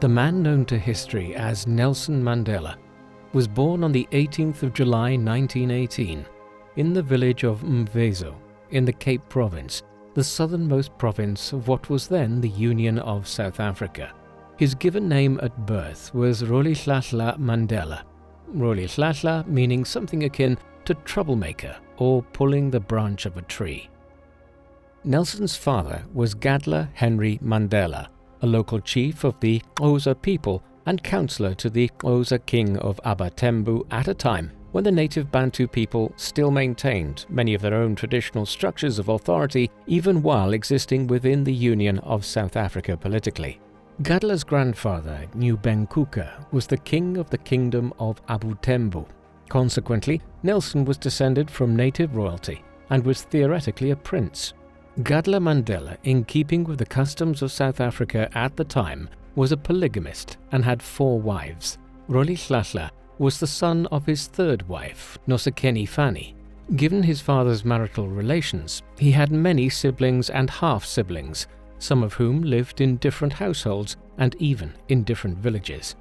The man known to history as Nelson Mandela was born on the 18th of July 1918 in the village of Mvezo in the Cape Province, the southernmost province of what was then the Union of South Africa. His given name at birth was Rolihlahla Mandela, Rolihlahla meaning something akin to troublemaker or pulling the branch of a tree. Nelson's father was Gadla Henry Mandela, a local chief of the Xhosa people and councillor to the Xhosa king of Abatembu at a time when the native Bantu people still maintained many of their own traditional structures of authority even while existing within the Union of South Africa politically. Gadla's grandfather, Nubenkuka, was the king of the kingdom of Abutembu. Consequently, Nelson was descended from native royalty and was theoretically a prince. Gadla Mandela, in keeping with the customs of South Africa at the time, was a polygamist and had 4 wives. Rolihlahla was the son of his 3rd wife, Nosekeni Fani. Given his father's marital relations, he had many siblings and half-siblings, some of whom lived in different households and even in different villages.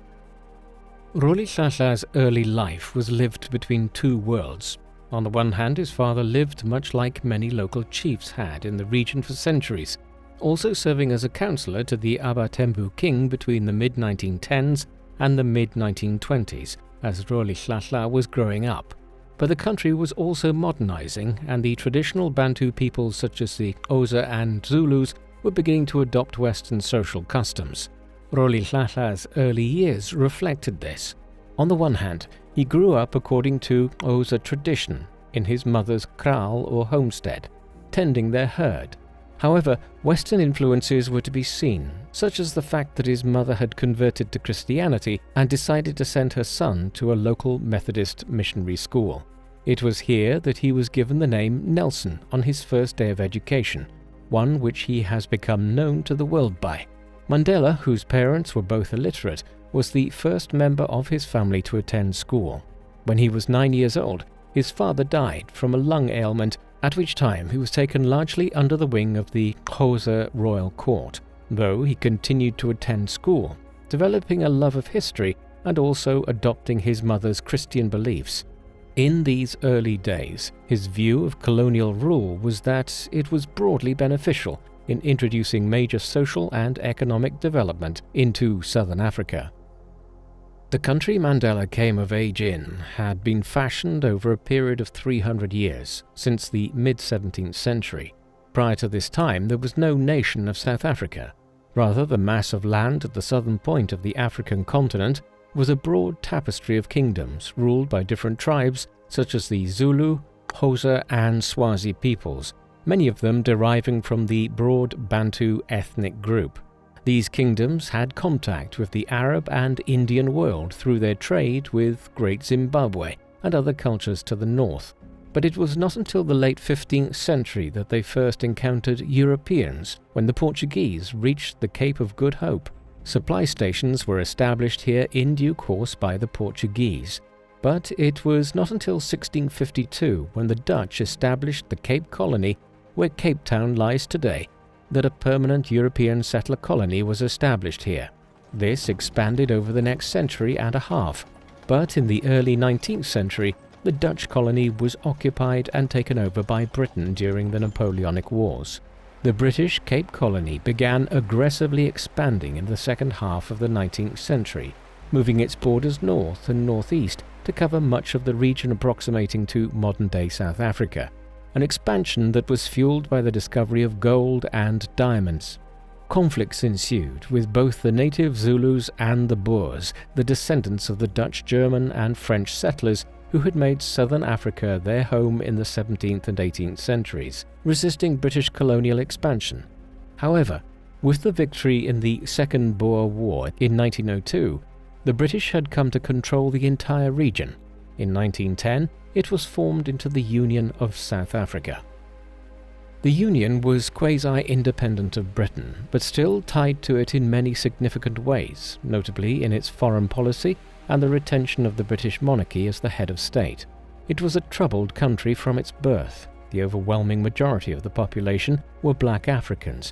Rolihlahla's early life was lived between 2 worlds. On the one hand, his father lived much like many local chiefs had in the region for centuries, also serving as a councillor to the Abatembu king between the mid-1910s and the mid-1920s as Rolihlahla was growing up. But the country was also modernizing, and the traditional Bantu peoples such as the Xhosa and Zulus were beginning to adopt Western social customs. Rolihlahla's early years reflected this. On the one hand, he grew up according to Xhosa tradition in his mother's kraal or homestead, tending their herd. However, Western influences were to be seen, such as the fact that his mother had converted to Christianity and decided to send her son to a local Methodist missionary school. It was here that he was given the name Nelson on his first day of education, one which he has become known to the world by. Mandela, whose parents were both illiterate, was the first member of his family to attend school. When he was 9 years old, his father died from a lung ailment, at which time he was taken largely under the wing of the Xhosa royal court, though he continued to attend school, developing a love of history and also adopting his mother's Christian beliefs. In these early days, his view of colonial rule was that it was broadly beneficial in introducing major social and economic development into southern Africa. The country Mandela came of age in had been fashioned over a period of 300 years, since the mid-17th century. Prior to this time, there was no nation of South Africa. Rather, the mass of land at the southern point of the African continent was a broad tapestry of kingdoms ruled by different tribes such as the Zulu, Xhosa and Swazi peoples, many of them deriving from the broad Bantu ethnic group. These kingdoms had contact with the Arab and Indian world through their trade with Great Zimbabwe and other cultures to the north, but it was not until the late 15th century that they first encountered Europeans when the Portuguese reached the Cape of Good Hope. Supply stations were established here in due course by the Portuguese, but it was not until 1652 when the Dutch established the Cape Colony, where Cape Town lies today, that a permanent European settler colony was established here. This expanded over the next century and a half, but in the early 19th century, the Dutch colony was occupied and taken over by Britain during the Napoleonic Wars. The British Cape Colony began aggressively expanding in the second half of the 19th century, moving its borders north and northeast to cover much of the region approximating to modern-day South Africa, an expansion that was fueled by the discovery of gold and diamonds. Conflicts ensued with both the native Zulus and the Boers, the descendants of the Dutch, German and French settlers who had made southern Africa their home in the 17th and 18th centuries, resisting British colonial expansion. However, with the victory in the Second Boer War in 1902, the British had come to control the entire region. In 1910, it was formed into the Union of South Africa. The Union was quasi-independent of Britain, but still tied to it in many significant ways, notably in its foreign policy and the retention of the British monarchy as the head of state. It was a troubled country from its birth. The overwhelming majority of the population were black Africans,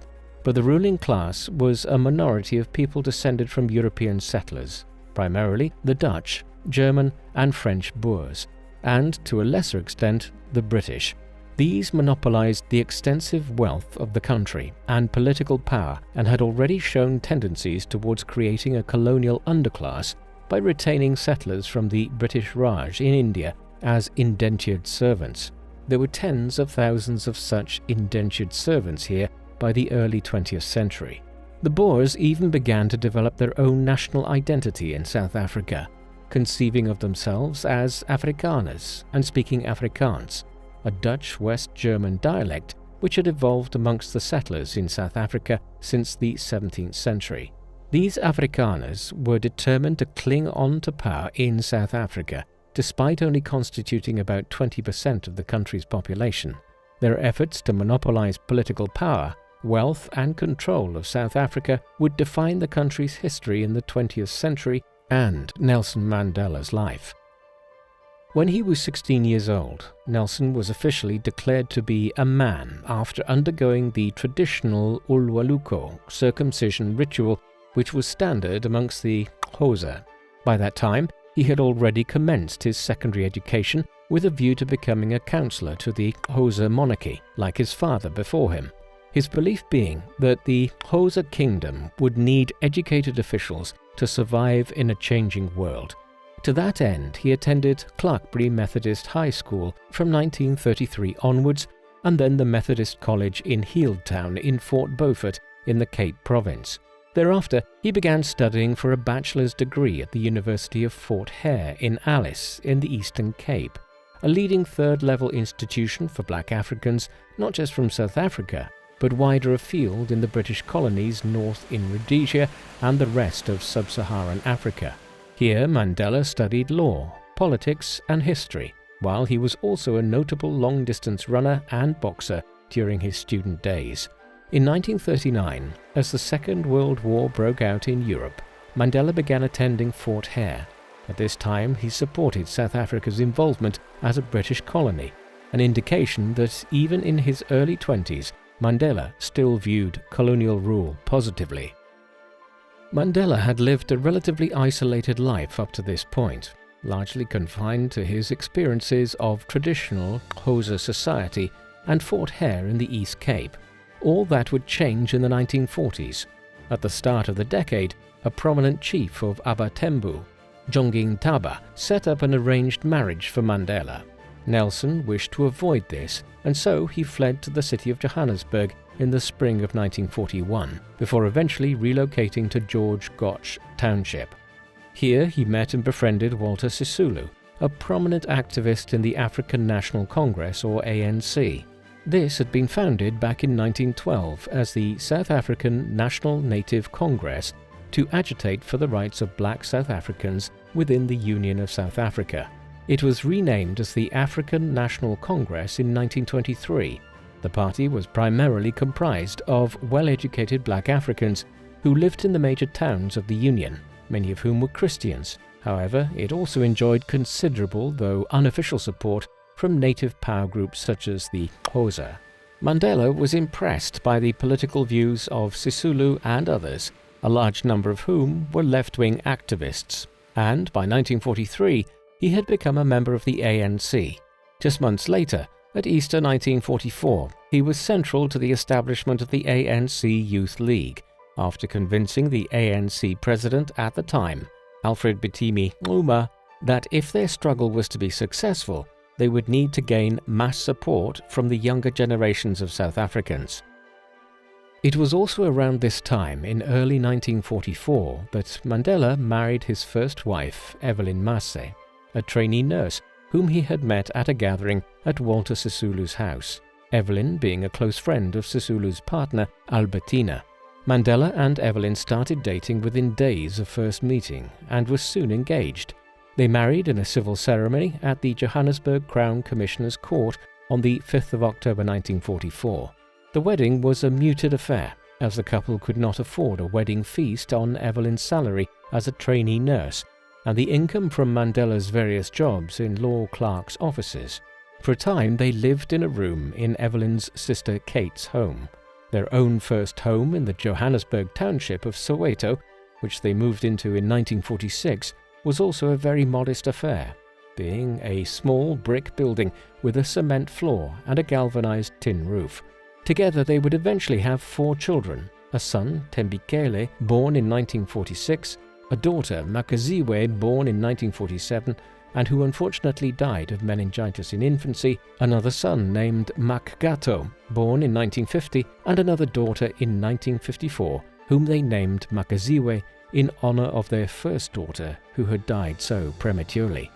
but the ruling class was a minority of people descended from European settlers, primarily the Dutch, German and French Boers, and, to a lesser extent, the British. These monopolized the extensive wealth of the country and political power and had already shown tendencies towards creating a colonial underclass by retaining settlers from the British Raj in India as indentured servants. There were tens of thousands of such indentured servants here by the early 20th century. The Boers even began to develop their own national identity in South Africa, conceiving of themselves as Afrikaners and speaking Afrikaans, a Dutch West German dialect which had evolved amongst the settlers in South Africa since the 17th century. These Afrikaners were determined to cling on to power in South Africa, despite only constituting about 20% of the country's population. Their efforts to monopolize political power, wealth and control of South Africa would define the country's history in the 20th century and Nelson Mandela's life. When he was 16 years old, Nelson was officially declared to be a man after undergoing the traditional Ulwaluko circumcision ritual, which was standard amongst the Xhosa. By that time, he had already commenced his secondary education with a view to becoming a counselor to the Xhosa monarchy, like his father before him. His belief being that the Xhosa kingdom would need educated officials to survive in a changing world. To that end, he attended Clarkbury Methodist High School from 1933 onwards, and then the Methodist College in Healdtown in Fort Beaufort in the Cape Province. Thereafter, he began studying for a bachelor's degree at the University of Fort Hare in Alice in the Eastern Cape, a leading third-level institution for black Africans not just from South Africa, but wider afield in the British colonies north in Rhodesia and the rest of sub-Saharan Africa. Here, Mandela studied law, politics and history, while he was also a notable long-distance runner and boxer during his student days. In 1939, as the Second World War broke out in Europe, Mandela began attending Fort Hare. At this time, he supported South Africa's involvement as a British colony, an indication that even in his early 20s, Mandela still viewed colonial rule positively. Mandela had lived a relatively isolated life up to this point, largely confined to his experiences of traditional Xhosa society and Fort Hare in the East Cape. All that would change in the 1940s. At the start of the decade, a prominent chief of Abatembu, Jonging Taba, set up an arranged marriage for Mandela. Nelson wished to avoid this, and so he fled to the city of Johannesburg in the spring of 1941, before eventually relocating to George Gotch Township. Here he met and befriended Walter Sisulu, a prominent activist in the African National Congress, or ANC. This had been founded back in 1912 as the South African National Native Congress to agitate for the rights of black South Africans within the Union of South Africa. It was renamed as the African National Congress in 1923. The party was primarily comprised of well-educated black Africans who lived in the major towns of the Union, many of whom were Christians. However, it also enjoyed considerable, though unofficial support from native power groups such as the Xhosa. Mandela was impressed by the political views of Sisulu and others, a large number of whom were left-wing activists, and by 1943 he had become a member of the ANC. Just months later, at Easter 1944, he was central to the establishment of the ANC Youth League, after convincing the ANC president at the time, Alfred Bitimi Xuma, that if their struggle was to be successful, they would need to gain mass support from the younger generations of South Africans. It was also around this time, in early 1944, that Mandela married his first wife, Evelyn Masse, a trainee nurse whom he had met at a gathering at Walter Sisulu's house, Evelyn being a close friend of Sisulu's partner, Albertina. Mandela and Evelyn started dating within days of first meeting and were soon engaged. They married in a civil ceremony at the Johannesburg Crown Commissioner's Court on the 5th of October 1944. The wedding was a muted affair, as the couple could not afford a wedding feast on Evelyn's salary as a trainee nurse, and the income from Mandela's various jobs in law clerks' offices. For a time they lived in a room in Evelyn's sister Kate's home. Their own first home in the Johannesburg township of Soweto, which they moved into in 1946, was also a very modest affair, being a small brick building with a cement floor and a galvanized tin roof. Together they would eventually have 4 children, a son, Tembikele, born in 1946, a daughter, Makaziwe, born in 1947, and who unfortunately died of meningitis in infancy, another son named Makgato, born in 1950, and another daughter in 1954, whom they named Makaziwe in honor of their first daughter, who had died so prematurely.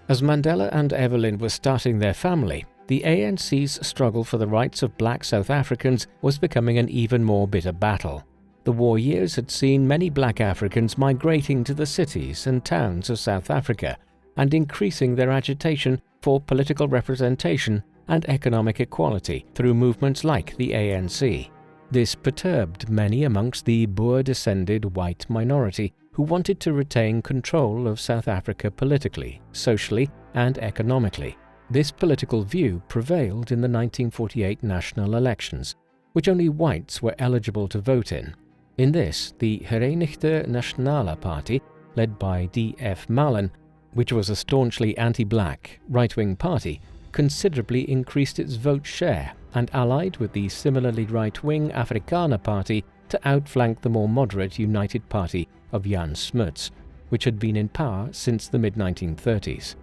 As Mandela and Evelyn were starting their family, the ANC's struggle for the rights of black South Africans was becoming an even more bitter battle. The war years had seen many black Africans migrating to the cities and towns of South Africa and increasing their agitation for political representation and economic equality through movements like the ANC. This perturbed many amongst the Boer-descended white minority who wanted to retain control of South Africa politically, socially, and economically. This political view prevailed in the 1948 national elections, which only whites were eligible to vote in. In this, the Verenigde Nasionale Party, led by D.F. Malan, which was a staunchly anti-black, right-wing party, considerably increased its vote share and allied with the similarly right-wing Afrikaner Party to outflank the more moderate United Party of Jan Smuts, which had been in power since the mid-1930s.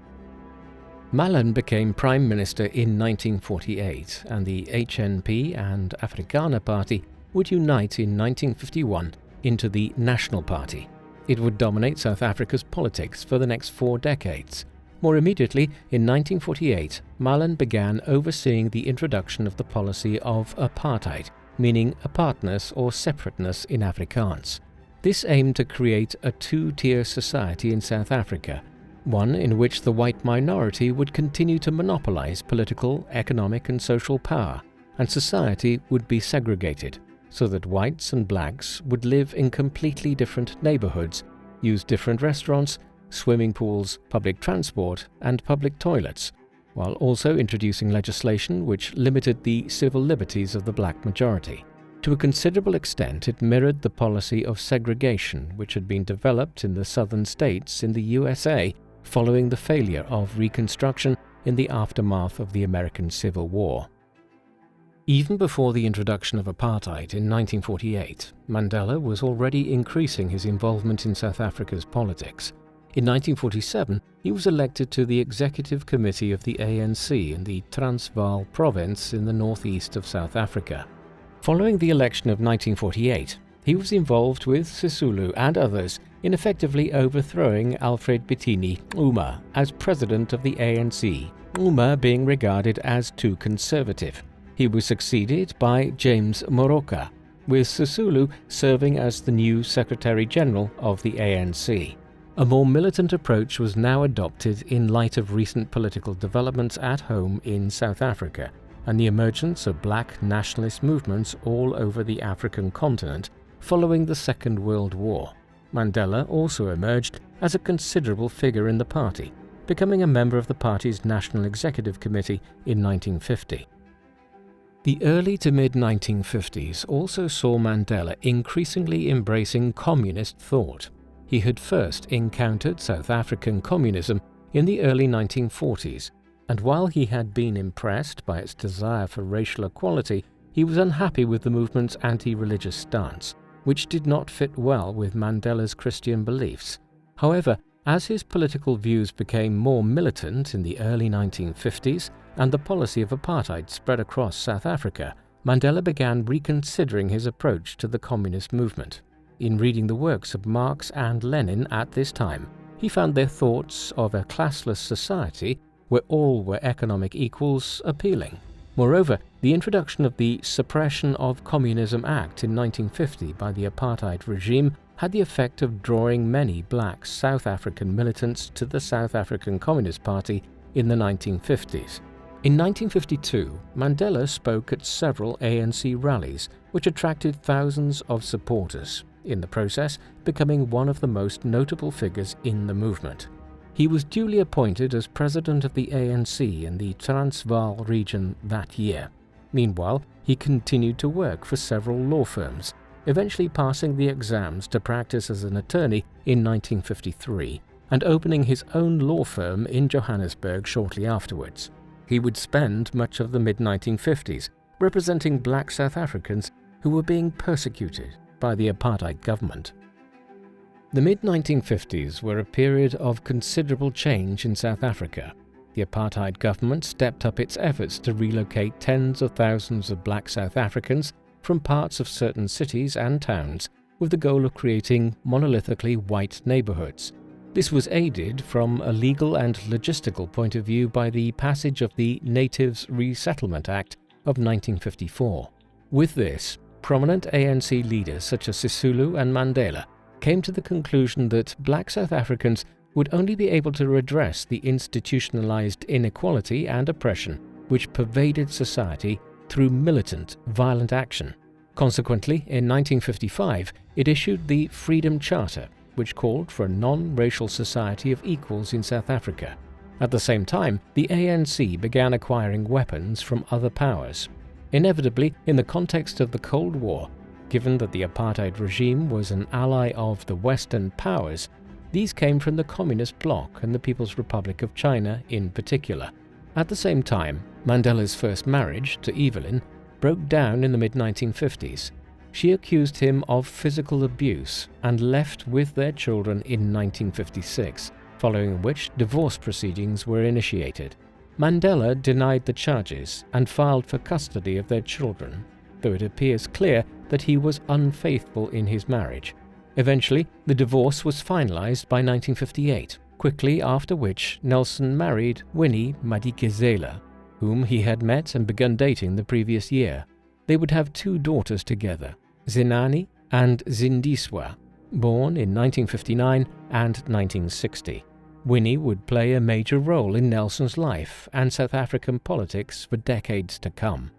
Malan became Prime Minister in 1948, and the HNP and Afrikaner Party would unite in 1951 into the National Party. It would dominate South Africa's politics for the next 4 decades. More immediately, in 1948, Malan began overseeing the introduction of the policy of Apartheid, meaning apartness or separateness in Afrikaans. This aimed to create a 2-tier society in South Africa, one in which the white minority would continue to monopolize political, economic and social power, and society would be segregated, so that whites and blacks would live in completely different neighborhoods, use different restaurants, swimming pools, public transport, and public toilets, while also introducing legislation which limited the civil liberties of the black majority. To a considerable extent, it mirrored the policy of segregation which had been developed in the southern states in the USA following the failure of Reconstruction in the aftermath of the American Civil War. Even before the introduction of apartheid in 1948, Mandela was already increasing his involvement in South Africa's politics. In 1947, he was elected to the Executive Committee of the ANC in the Transvaal province in the northeast of South Africa. Following the election of 1948, he was involved with Sisulu and others in effectively overthrowing Alfred Bitini Xuma as president of the ANC, Xuma being regarded as too conservative. He was succeeded by James Moroka, with Sisulu serving as the new Secretary General of the ANC. A more militant approach was now adopted in light of recent political developments at home in South Africa and the emergence of black nationalist movements all over the African continent following the Second World War. Mandela also emerged as a considerable figure in the party, becoming a member of the party's National Executive Committee in 1950. The early to mid-1950s also saw Mandela increasingly embracing communist thought. He had first encountered South African communism in the early 1940s, and while he had been impressed by its desire for racial equality, he was unhappy with the movement's anti-religious stance, which did not fit well with Mandela's Christian beliefs. However, as his political views became more militant in the early 1950s, and the policy of apartheid spread across South Africa, Mandela began reconsidering his approach to the communist movement. In reading the works of Marx and Lenin at this time, he found their thoughts of a classless society where all were economic equals appealing. Moreover, the introduction of the Suppression of Communism Act in 1950 by the apartheid regime had the effect of drawing many black South African militants to the South African Communist Party in the 1950s. In 1952, Mandela spoke at several ANC rallies, which attracted thousands of supporters, in the process becoming one of the most notable figures in the movement. He was duly appointed as president of the ANC in the Transvaal region that year. Meanwhile, he continued to work for several law firms, eventually passing the exams to practice as an attorney in 1953 and opening his own law firm in Johannesburg shortly afterwards. He would spend much of the mid-1950s representing black South Africans who were being persecuted by the apartheid government. The mid-1950s were a period of considerable change in South Africa. The apartheid government stepped up its efforts to relocate tens of thousands of black South Africans from parts of certain cities and towns with the goal of creating monolithically white neighborhoods. This was aided from a legal and logistical point of view by the passage of the Natives Resettlement Act of 1954. With this, prominent ANC leaders such as Sisulu and Mandela came to the conclusion that black South Africans would only be able to redress the institutionalized inequality and oppression which pervaded society through militant, violent action. Consequently, in 1955, it issued the Freedom Charter, which called for a non-racial society of equals in South Africa. At the same time, the ANC began acquiring weapons from other powers. Inevitably, in the context of the Cold War, given that the apartheid regime was an ally of the Western powers, these came from the Communist bloc and the People's Republic of China in particular. At the same time, Mandela's first marriage to Evelyn broke down in the mid-1950s. She accused him of physical abuse and left with their children in 1956, following which divorce proceedings were initiated. Mandela denied the charges and filed for custody of their children, though it appears clear that he was unfaithful in his marriage. Eventually, the divorce was finalized by 1958, quickly after which Nelson married Winnie Madikizela, whom he had met and begun dating the previous year. They would have two daughters together, Zinani and Zindiswa, born in 1959 and 1960. Winnie would play a major role in Nelson's life and South African politics for decades to come.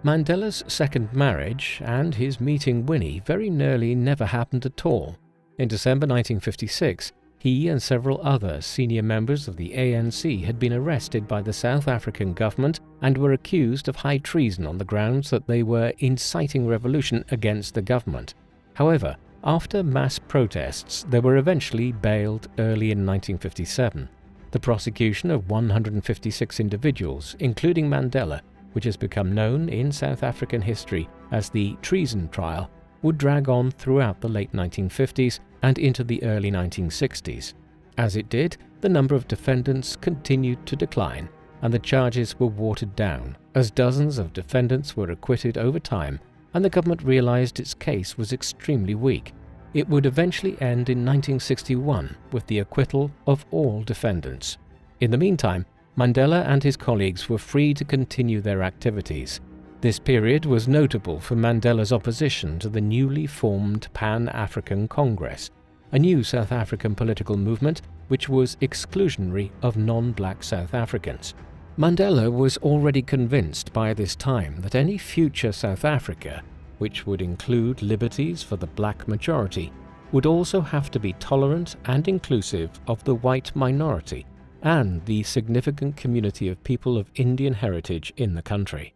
Mandela's second marriage and his meeting Winnie very nearly never happened at all. In December 1956, he and several other senior members of the ANC had been arrested by the South African government and were accused of high treason on the grounds that they were inciting revolution against the government. However, after mass protests, they were eventually bailed early in 1957. The prosecution of 156 individuals, including Mandela, which has become known in South African history as the treason trial, would drag on throughout the late 1950s and into the early 1960s. As it did, the number of defendants continued to decline, and the charges were watered down, as dozens of defendants were acquitted over time, and the government realized its case was extremely weak. It would eventually end in 1961 with the acquittal of all defendants. In the meantime, Mandela and his colleagues were free to continue their activities. This period was notable for Mandela's opposition to the newly formed Pan-African Congress, a new South African political movement which was exclusionary of non-black South Africans. Mandela was already convinced by this time that any future South Africa, which would include liberties for the black majority, would also have to be tolerant and inclusive of the white minority and the significant community of people of Indian heritage in the country.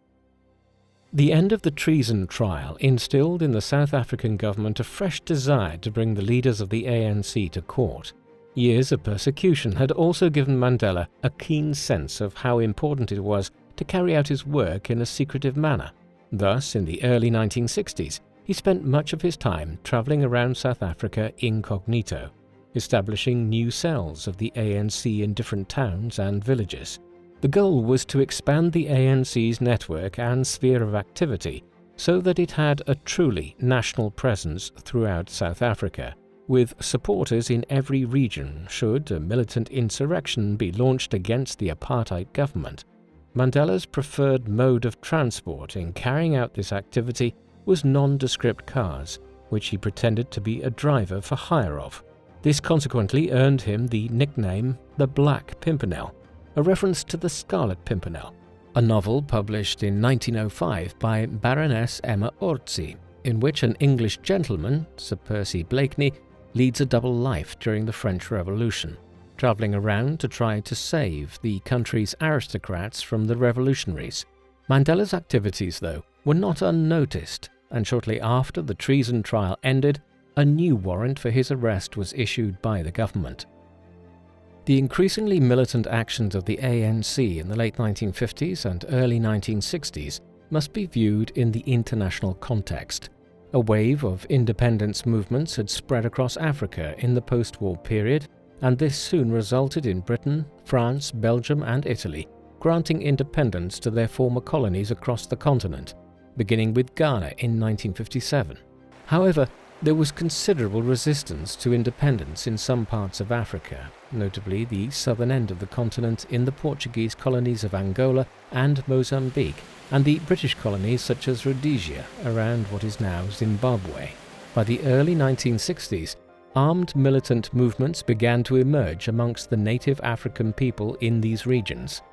The end of the treason trial instilled in the South African government a fresh desire to bring the leaders of the ANC to court. Years of persecution had also given Mandela a keen sense of how important it was to carry out his work in a secretive manner. Thus, in the early 1960s, he spent much of his time traveling around South Africa incognito, establishing new cells of the ANC in different towns and villages. The goal was to expand the ANC's network and sphere of activity so that it had a truly national presence throughout South Africa, with supporters in every region should a militant insurrection be launched against the apartheid government. Mandela's preferred mode of transport in carrying out this activity was nondescript cars, which he pretended to be a driver for hire of. This consequently earned him the nickname the Black Pimpernel, a reference to the Scarlet Pimpernel, a novel published in 1905 by Baroness Emma Orczy, in which an English gentleman, Sir Percy Blakeney, leads a double life during the French Revolution, travelling around to try to save the country's aristocrats from the revolutionaries. Mandela's activities, though, were not unnoticed, and shortly after the treason trial ended, a new warrant for his arrest was issued by the government. The increasingly militant actions of the ANC in the late 1950s and early 1960s must be viewed in the international context. A wave of independence movements had spread across Africa in the post-war period, and this soon resulted in Britain, France, Belgium and Italy granting independence to their former colonies across the continent, beginning with Ghana in 1957. However, there was considerable resistance to independence in some parts of Africa, notably the southern end of the continent in the Portuguese colonies of Angola and Mozambique, and the British colonies such as Rhodesia around what is now Zimbabwe. By the early 1960s, armed militant movements began to emerge amongst the native African people in these regions.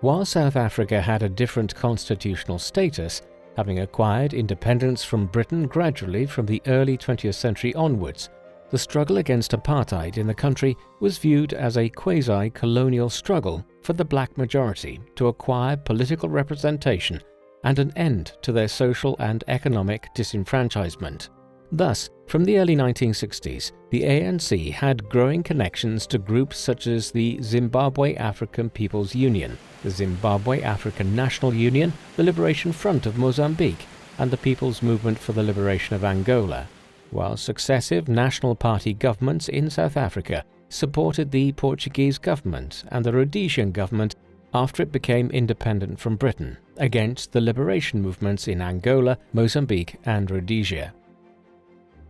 While South Africa had a different constitutional status, having acquired independence from Britain gradually from the early 20th century onwards, the struggle against apartheid in the country was viewed as a quasi-colonial struggle for the black majority to acquire political representation and an end to their social and economic disenfranchisement. Thus, from the early 1960s, the ANC had growing connections to groups such as the Zimbabwe African People's Union, the Zimbabwe African National Union, the Liberation Front of Mozambique, and the People's Movement for the Liberation of Angola, while successive National Party governments in South Africa supported the Portuguese government and the Rhodesian government after it became independent from Britain, against the liberation movements in Angola, Mozambique and Rhodesia.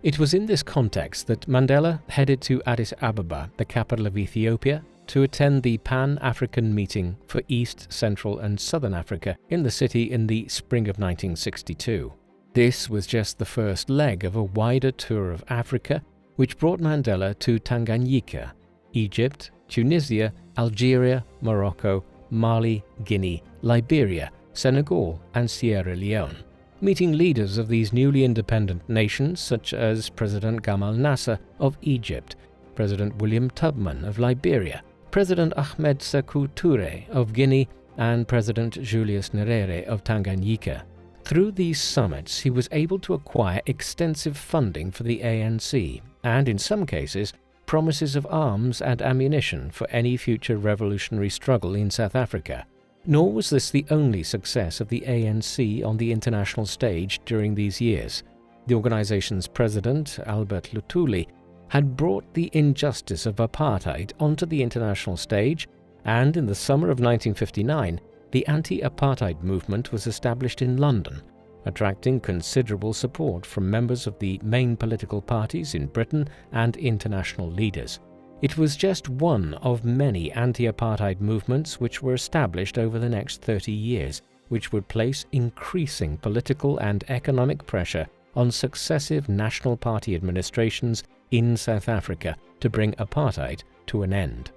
It was in this context that Mandela headed to Addis Ababa, the capital of Ethiopia, to attend the Pan-African meeting for East, Central and Southern Africa in the city in the spring of 1962. This was just the first leg of a wider tour of Africa, which brought Mandela to Tanganyika, Egypt, Tunisia, Algeria, Morocco, Mali, Guinea, Liberia, Senegal and Sierra Leone, meeting leaders of these newly independent nations such as President Gamal Nasser of Egypt, President William Tubman of Liberia, President Ahmed Sékou Touré of Guinea, and President Julius Nyerere of Tanganyika. Through these summits, he was able to acquire extensive funding for the ANC, and in some cases, promises of arms and ammunition for any future revolutionary struggle in South Africa. Nor was this the only success of the ANC on the international stage during these years. The organization's president, Albert Luthuli, had brought the injustice of apartheid onto the international stage, and in the summer of 1959, the anti-apartheid movement was established in London, attracting considerable support from members of the main political parties in Britain and international leaders. It was just one of many anti-apartheid movements which were established over the next 30 years, which would place increasing political and economic pressure on successive National Party administrations in South Africa to bring apartheid to an end.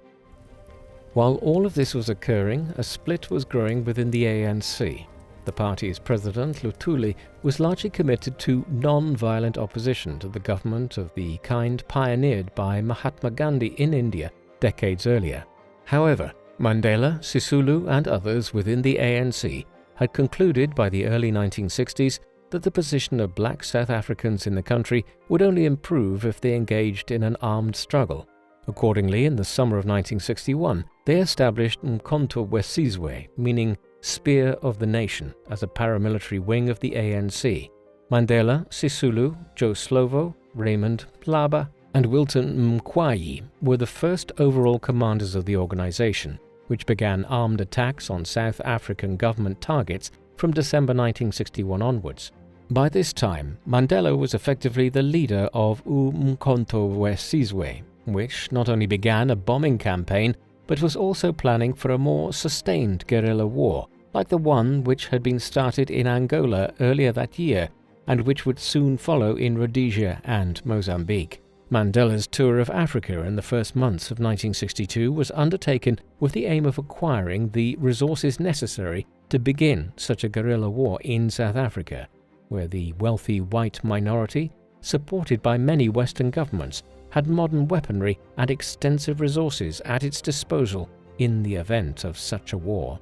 While all of this was occurring, a split was growing within the ANC. The party's president, Luthuli, was largely committed to non-violent opposition to the government of the kind pioneered by Mahatma Gandhi in India decades earlier. However, Mandela, Sisulu and others within the ANC had concluded by the early 1960s that the position of black South Africans in the country would only improve if they engaged in an armed struggle. Accordingly, in the summer of 1961, they established Umkhonto weSizwe, meaning Spear of the Nation, as a paramilitary wing of the ANC. Mandela, Sisulu, Joe Slovo, Raymond Mhlaba, and Wilton Mqwayi were the first overall commanders of the organization, which began armed attacks on South African government targets from December 1961 onwards. By this time, Mandela was effectively the leader of Umkhonto weSizwe, which not only began a bombing campaign, but was also planning for a more sustained guerrilla war, like the one which had been started in Angola earlier that year, and which would soon follow in Rhodesia and Mozambique. Mandela's tour of Africa in the first months of 1962 was undertaken with the aim of acquiring the resources necessary to begin such a guerrilla war in South Africa, where the wealthy white minority, supported by many Western governments, had modern weaponry and extensive resources at its disposal in the event of such a war.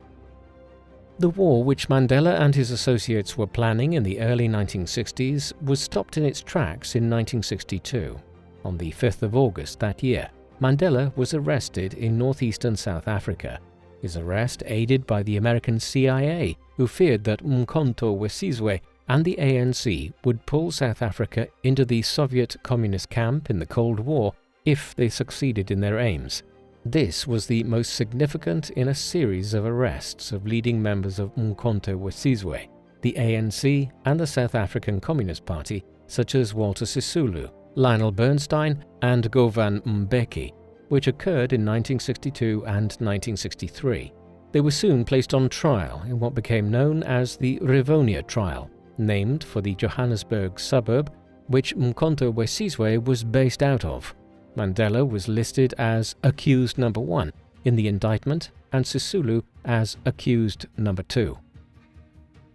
The war which Mandela and his associates were planning in the early 1960s was stopped in its tracks in 1962. On the 5th of August that year, Mandela was arrested in northeastern South Africa. His arrest aided by the American CIA, who feared that Umkhonto we Sizwe and the ANC would pull South Africa into the Soviet communist camp in the Cold War if they succeeded in their aims. This was the most significant in a series of arrests of leading members of Umkhonto we Sizwe, the ANC and the South African Communist Party, such as Walter Sisulu, Lionel Bernstein and Govan Mbeki, which occurred in 1962 and 1963. They were soon placed on trial in what became known as the Rivonia trial, named for the Johannesburg suburb which Umkhonto we Sizwe was based out of. Mandela was listed as accused number 1 in the indictment and Sisulu as accused number 2.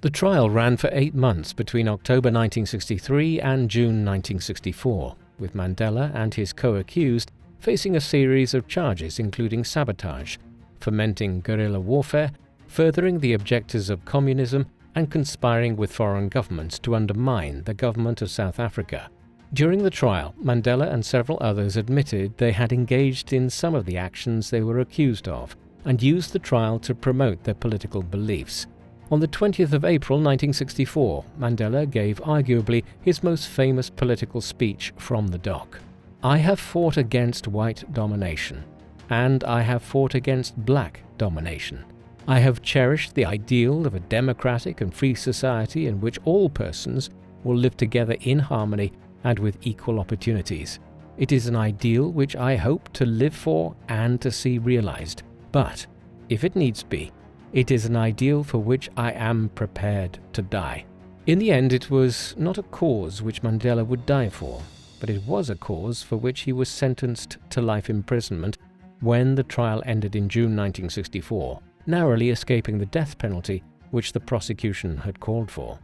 The trial ran for 8 months between October 1963 and June 1964, with Mandela and his co-accused facing a series of charges including sabotage, fomenting guerrilla warfare, furthering the objectives of communism, and conspiring with foreign governments to undermine the government of South Africa. During the trial, Mandela and several others admitted they had engaged in some of the actions they were accused of and used the trial to promote their political beliefs. On the 20th of April 1964, Mandela gave arguably his most famous political speech from the dock. "I have fought against white domination, and I have fought against black domination. I have cherished the ideal of a democratic and free society in which all persons will live together in harmony and with equal opportunities. It is an ideal which I hope to live for and to see realized. But, if it needs be, it is an ideal for which I am prepared to die." In the end, it was not a cause which Mandela would die for, but it was a cause for which he was sentenced to life imprisonment when the trial ended in June 1964, narrowly escaping the death penalty which the prosecution had called for.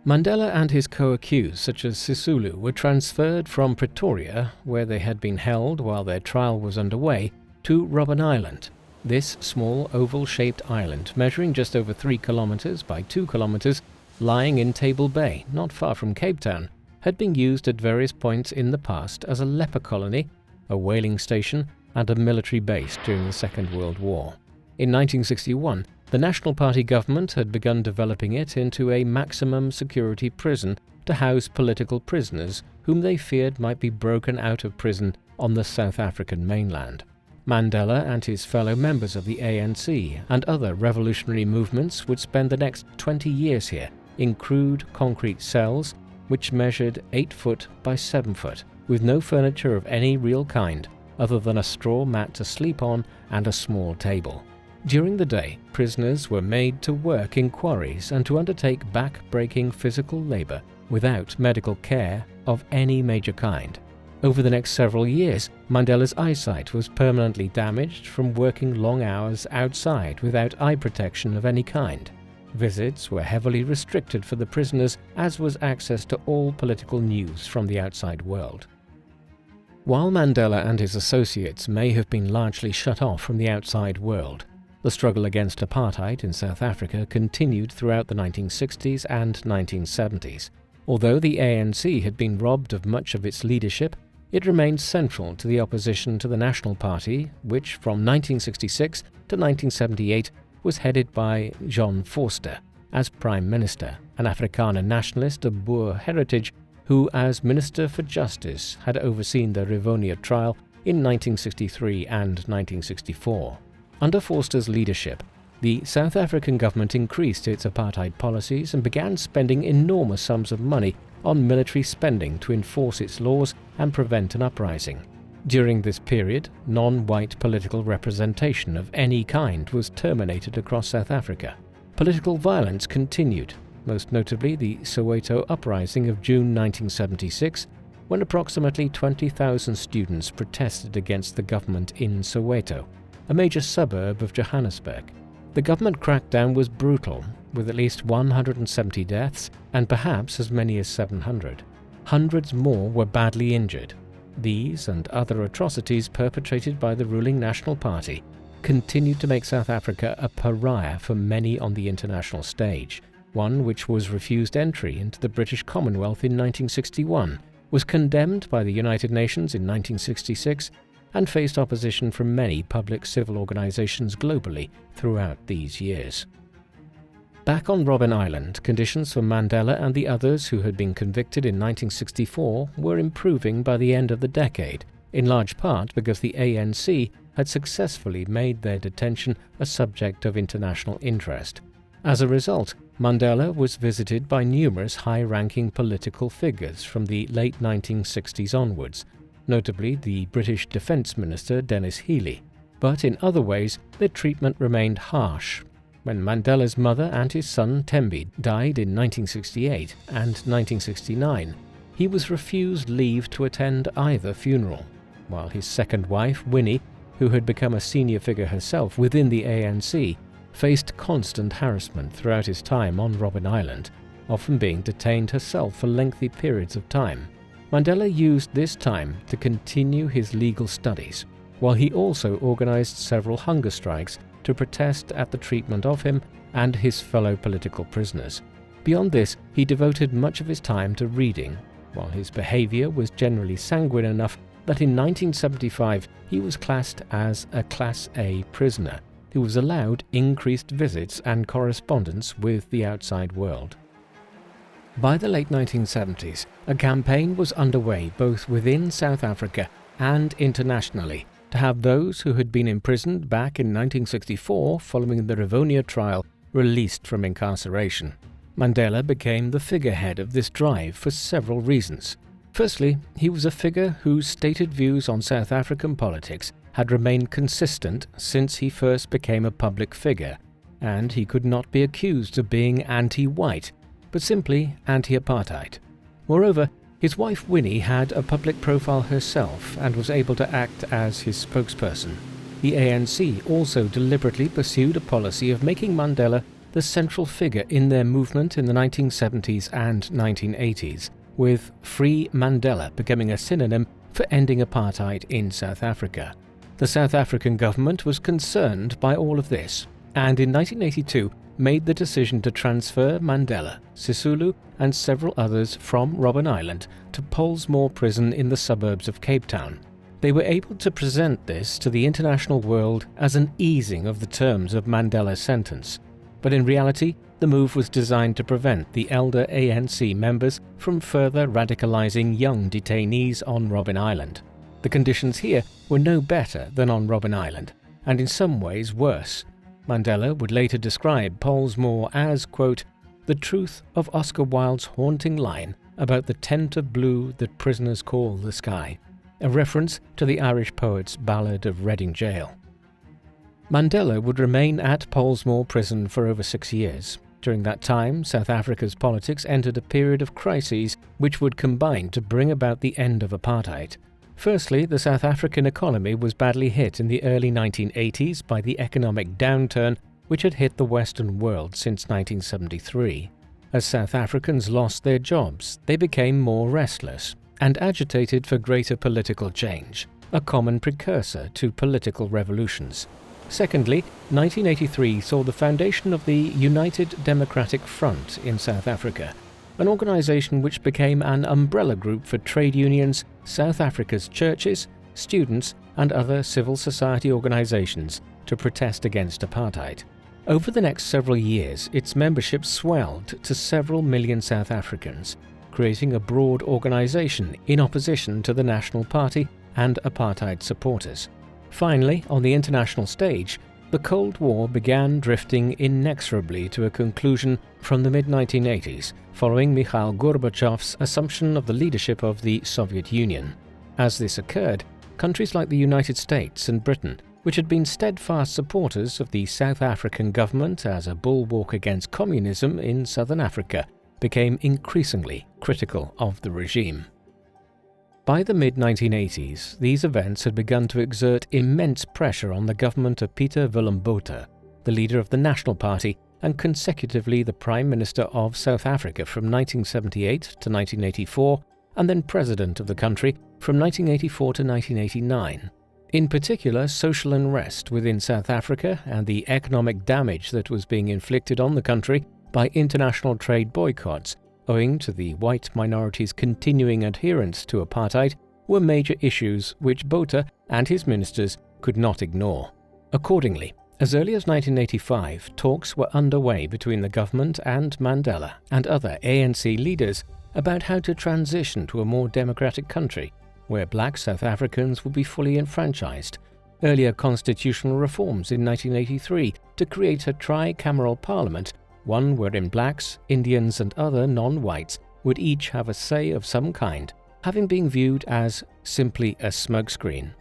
Mandela and his co-accused, such as Sisulu, were transferred from Pretoria, where they had been held while their trial was underway, to Robben Island. This small oval-shaped island, measuring just over 3 kilometers by 2 kilometers, lying in Table Bay, not far from Cape Town, had been used at various points in the past as a leper colony, a whaling station, and a military base during the Second World War. In 1961, the National Party government had begun developing it into a maximum security prison to house political prisoners whom they feared might be broken out of prison on the South African mainland. Mandela and his fellow members of the ANC and other revolutionary movements would spend the next 20 years here in crude concrete cells which measured 8 foot by 7 foot, with no furniture of any real kind other than a straw mat to sleep on and a small table. During the day, prisoners were made to work in quarries and to undertake back-breaking physical labor without medical care of any major kind. Over the next several years, Mandela's eyesight was permanently damaged from working long hours outside without eye protection of any kind. Visits were heavily restricted for the prisoners, as was access to all political news from the outside world. While Mandela and his associates may have been largely shut off from the outside world, the struggle against apartheid in South Africa continued throughout the 1960s and 1970s. Although the ANC had been robbed of much of its leadership, it remained central to the opposition to the National Party, which from 1966 to 1978 was headed by John Vorster as Prime Minister, an Afrikaner nationalist of Boer heritage who, as Minister for Justice, had overseen the Rivonia trial in 1963 and 1964. Under Vorster's leadership, the South African government increased its apartheid policies and began spending enormous sums of money on military spending to enforce its laws and prevent an uprising. During this period, non-white political representation of any kind was terminated across South Africa. Political violence continued, most notably the Soweto uprising of June 1976, when approximately 20,000 students protested against the government in Soweto, a major suburb of Johannesburg. The government crackdown was brutal, with at least 170 deaths and perhaps as many as 700. Hundreds more were badly injured. These and other atrocities perpetrated by the ruling National Party continued to make South Africa a pariah for many on the international stage. One which was refused entry into the British Commonwealth in 1961, was condemned by the United Nations in 1966, and faced opposition from many public civil organizations globally throughout these years. Back on Robben Island, conditions for Mandela and the others who had been convicted in 1964 were improving by the end of the decade, in large part because the ANC had successfully made their detention a subject of international interest. As a result, Mandela was visited by numerous high-ranking political figures from the late 1960s onwards, notably the British Defence Minister Denis Healey. But in other ways, their treatment remained harsh. When Mandela's mother and his son Thembi died in 1968 and 1969, he was refused leave to attend either funeral, while his second wife, Winnie, who had become a senior figure herself within the ANC, faced constant harassment throughout his time on Robben Island, often being detained herself for lengthy periods of time. Mandela used this time to continue his legal studies, while he also organized several hunger strikes to protest at the treatment of him and his fellow political prisoners. Beyond this, he devoted much of his time to reading, while his behavior was generally sanguine enough that in 1975 he was classed as a Class A prisoner, who was allowed increased visits and correspondence with the outside world. By the late 1970s, a campaign was underway both within South Africa and internationally to have those who had been imprisoned back in 1964 following the Rivonia trial released from incarceration. Mandela became the figurehead of this drive for several reasons. Firstly, he was a figure whose stated views on South African politics had remained consistent since he first became a public figure, and he could not be accused of being anti-white, but simply anti-apartheid. Moreover, his wife Winnie had a public profile herself and was able to act as his spokesperson. The ANC also deliberately pursued a policy of making Mandela the central figure in their movement in the 1970s and 1980s, with Free Mandela becoming a synonym for ending apartheid in South Africa. The South African government was concerned by all of this, and in 1982 made the decision to transfer Mandela, Sisulu and several others from Robben Island to Pollsmoor Prison in the suburbs of Cape Town. They were able to present this to the international world as an easing of the terms of Mandela's sentence, but in reality the move was designed to prevent the elder ANC members from further radicalizing young detainees on Robben Island. The conditions here were no better than on Robben Island, and in some ways worse. Mandela would later describe Pollsmoor as, quote, "the truth of Oscar Wilde's haunting line about the tent of blue that prisoners call the sky," a reference to the Irish poet's Ballad of Reading Gaol. Mandela would remain at Pollsmoor Prison for over 6 years. During that time, South Africa's politics entered a period of crises which would combine to bring about the end of apartheid. Firstly, the South African economy was badly hit in the early 1980s by the economic downturn which had hit the Western world since 1973. As South Africans lost their jobs, they became more restless and agitated for greater political change, a common precursor to political revolutions. Secondly, 1983 saw the foundation of the United Democratic Front in South Africa, an organization which became an umbrella group for trade unions, South Africa's churches, students, and other civil society organizations to protest against apartheid. Over the next several years, its membership swelled to several million South Africans, creating a broad organization in opposition to the National Party and apartheid supporters. Finally, on the international stage, the Cold War began drifting inexorably to a conclusion from the mid-1980s, following Mikhail Gorbachev's assumption of the leadership of the Soviet Union. As this occurred, countries like the United States and Britain, which had been steadfast supporters of the South African government as a bulwark against communism in southern Africa, became increasingly critical of the regime. By the mid-1980s, these events had begun to exert immense pressure on the government of Pieter Willem Botha, the leader of the National Party and consecutively the Prime Minister of South Africa from 1978 to 1984, and then President of the country from 1984 to 1989. In particular, social unrest within South Africa and the economic damage that was being inflicted on the country by international trade boycotts, owing to the white minority's continuing adherence to apartheid, were major issues which Botha and his ministers could not ignore. Accordingly, as early as 1985, talks were underway between the government and Mandela and other ANC leaders about how to transition to a more democratic country, where black South Africans would be fully enfranchised. Earlier constitutional reforms in 1983 to create a tri-cameral parliament, one wherein blacks, Indians and other non-whites would each have a say of some kind, having been viewed as simply a smokescreen.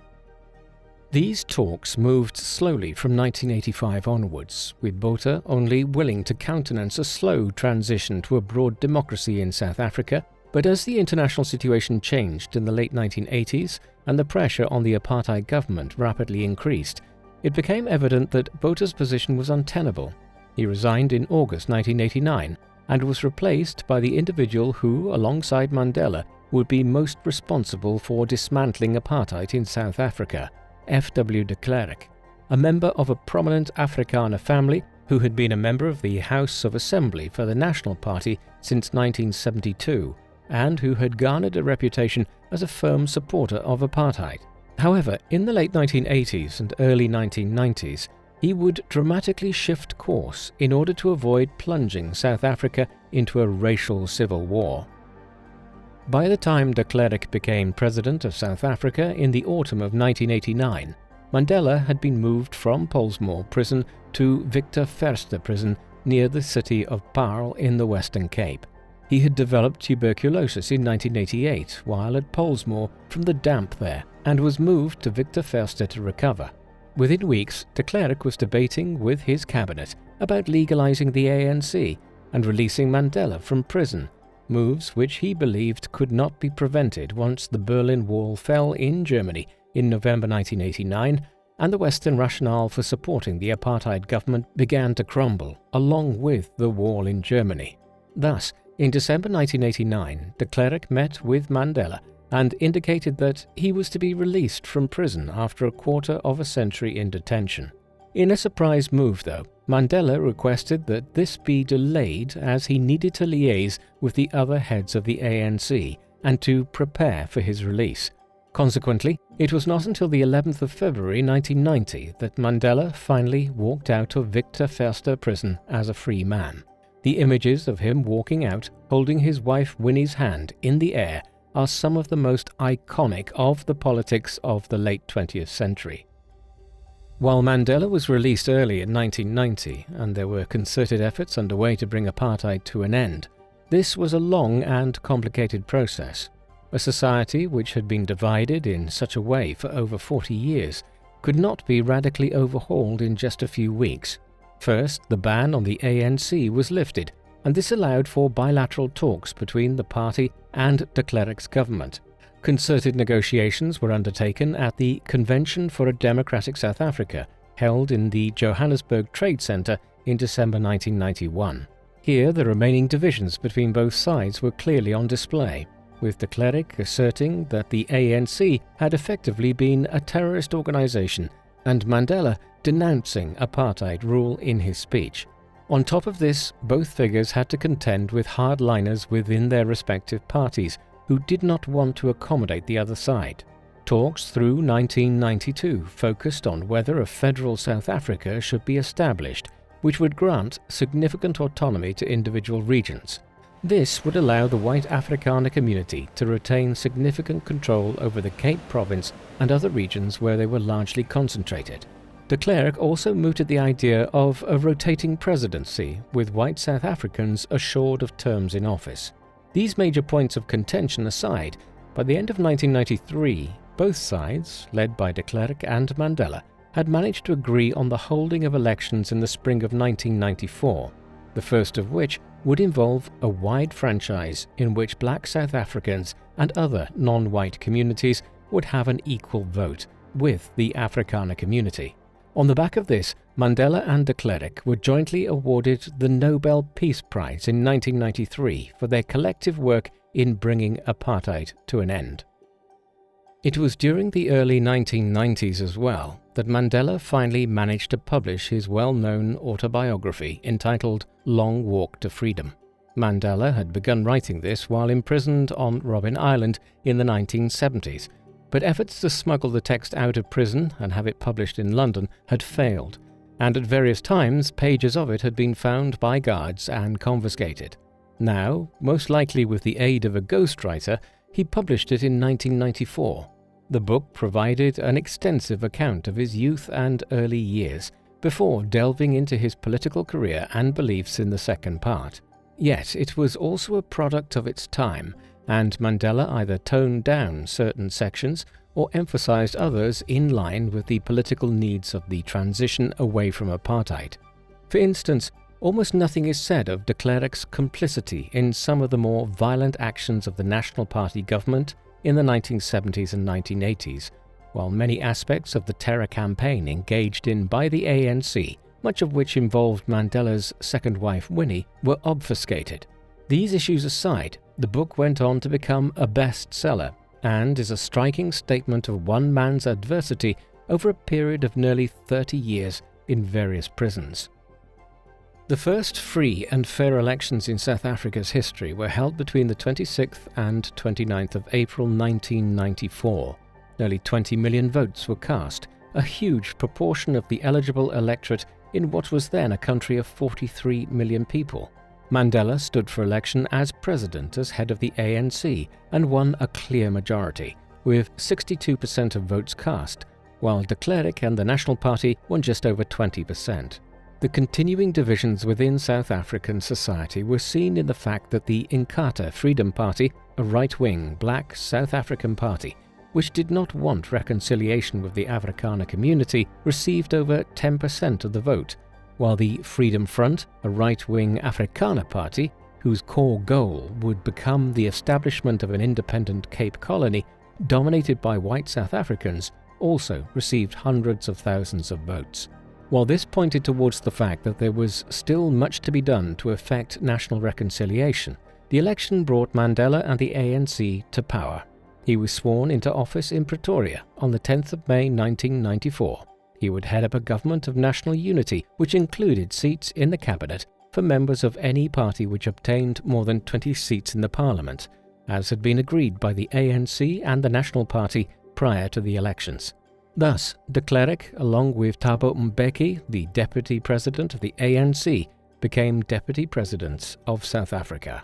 These talks moved slowly from 1985 onwards, with Botha only willing to countenance a slow transition to a broad democracy in South Africa. But as the international situation changed in the late 1980s and the pressure on the apartheid government rapidly increased, it became evident that Botha's position was untenable. He resigned in August 1989 and was replaced by the individual who, alongside Mandela, would be most responsible for dismantling apartheid in South Africa, F.W. de Klerk, a member of a prominent Afrikaner family who had been a member of the House of Assembly for the National Party since 1972, and who had garnered a reputation as a firm supporter of apartheid. However, in the late 1980s and early 1990s, he would dramatically shift course in order to avoid plunging South Africa into a racial civil war. By the time de Klerk became president of South Africa in the autumn of 1989, Mandela had been moved from Pollsmoor prison to Victor Verster prison near the city of Paarl in the Western Cape. He had developed tuberculosis in 1988 while at Pollsmoor from the damp there and was moved to Victor Verster to recover. Within weeks, de Klerk was debating with his cabinet about legalizing the ANC and releasing Mandela from prison, moves which he believed could not be prevented once the Berlin Wall fell in Germany in November 1989 and the Western rationale for supporting the apartheid government began to crumble, along with the wall in Germany. Thus, in December 1989, de Klerk met with Mandela and indicated that he was to be released from prison after a quarter of a century in detention. In a surprise move, though, Mandela requested that this be delayed as he needed to liaise with the other heads of the ANC and to prepare for his release. Consequently, it was not until the 11th of February 1990 that Mandela finally walked out of Victor Verster prison as a free man. The images of him walking out, holding his wife Winnie's hand in the air, are some of the most iconic of the politics of the late 20th century. While Mandela was released early in 1990 and there were concerted efforts underway to bring apartheid to an end, this was a long and complicated process. A society which had been divided in such a way for over 40 years could not be radically overhauled in just a few weeks. First, the ban on the ANC was lifted, and this allowed for bilateral talks between the party and de Klerk's government. Concerted negotiations were undertaken at the Convention for a Democratic South Africa, held in the Johannesburg Trade Center in December 1991. Here, the remaining divisions between both sides were clearly on display, with de Klerk asserting that the ANC had effectively been a terrorist organization and Mandela denouncing apartheid rule in his speech. On top of this, both figures had to contend with hardliners within their respective parties who did not want to accommodate the other side. Talks through 1992 focused on whether a federal South Africa should be established, which would grant significant autonomy to individual regions. This would allow the white Afrikaner community to retain significant control over the Cape Province and other regions where they were largely concentrated. De Klerk also mooted the idea of a rotating presidency, with white South Africans assured of terms in office. These major points of contention aside, by the end of 1993, both sides, led by de Klerk and Mandela, had managed to agree on the holding of elections in the spring of 1994, the first of which would involve a wide franchise in which black South Africans and other non-white communities would have an equal vote with the Afrikaner community. On the back of this, Mandela and de Klerk were jointly awarded the Nobel Peace Prize in 1993 for their collective work in bringing apartheid to an end. It was during the early 1990s as well that Mandela finally managed to publish his well-known autobiography entitled Long Walk to Freedom. Mandela had begun writing this while imprisoned on Robben Island in the 1970s, but efforts to smuggle the text out of prison and have it published in London had failed, and at various times pages of it had been found by guards and confiscated. Now, most likely with the aid of a ghostwriter, he published it in 1994. The book provided an extensive account of his youth and early years, before delving into his political career and beliefs in the second part. Yet it was also a product of its time, and Mandela either toned down certain sections or emphasized others in line with the political needs of the transition away from apartheid. For instance, almost nothing is said of de Klerk's complicity in some of the more violent actions of the National Party government in the 1970s and 1980s, while many aspects of the terror campaign engaged in by the ANC, much of which involved Mandela's second wife Winnie, were obfuscated. These issues aside, the book went on to become a bestseller and is a striking statement of one man's adversity over a period of nearly 30 years in various prisons. The first free and fair elections in South Africa's history were held between the 26th and 29th of April 1994. Nearly 20 million votes were cast, a huge proportion of the eligible electorate in what was then a country of 43 million people. Mandela stood for election as president as head of the ANC and won a clear majority, with 62% of votes cast, while de Klerk and the National Party won just over 20%. The continuing divisions within South African society were seen in the fact that the Inkatha Freedom Party, a right-wing black South African party, which did not want reconciliation with the Afrikaner community, received over 10% of the vote, while the Freedom Front, a right-wing Afrikaner party, whose core goal would become the establishment of an independent Cape Colony dominated by white South Africans, also received hundreds of thousands of votes. While this pointed towards the fact that there was still much to be done to effect national reconciliation, the election brought Mandela and the ANC to power. He was sworn into office in Pretoria on the 10th of May 1994. He would head up a government of national unity which included seats in the cabinet for members of any party which obtained more than 20 seats in the parliament, as had been agreed by the ANC and the National Party prior to the elections. Thus, de Klerk, along with Thabo Mbeki, the deputy president of the ANC, became deputy presidents of South Africa.